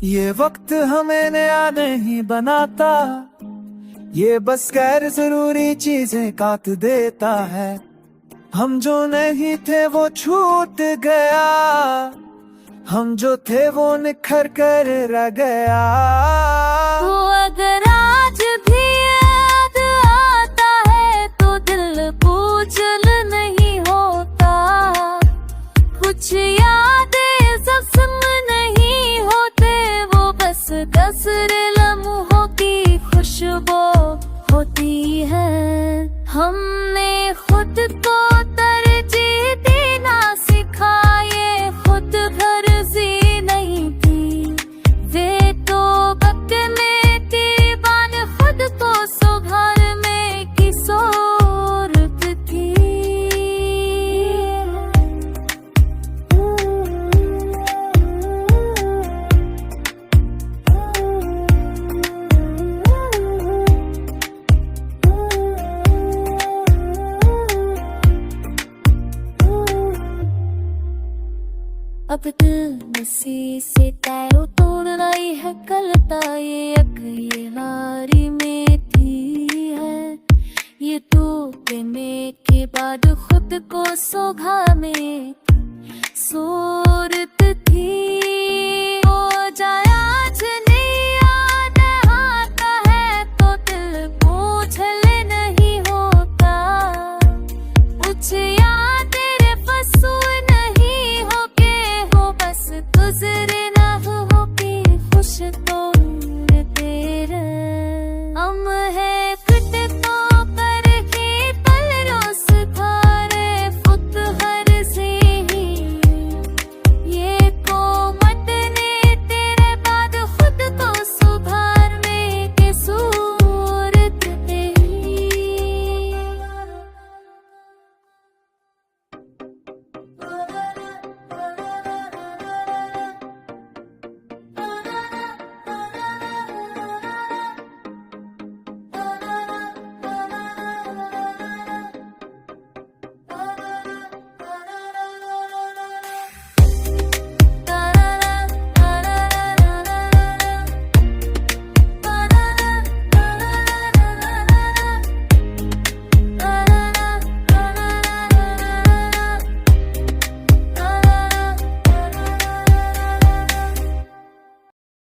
ये वक्त हमें नया नहीं बनाता, ये बस गैर जरूरी चीजें काट देता है। हम जो नहीं थे वो छूट गया, हम जो थे वो निखर कर रह गया। तो अगर आज भी याद आता है तो दिल बोझल नहीं होता। कुछ यादें जख्म नहीं होते, वो बस कसर लम्हों की खुशबू होती है। हमने खुद को तरजीह देना सिखा, ये खुद गर्जी नहीं थी। वे तो बकने दीवान खुद को सुधारने की सोरत थी। अब दिल नसी से तैरो तोड़ना ही है कलता, ये अकेलारी में थी है। ये तो देने के बाद खुद को सोघा में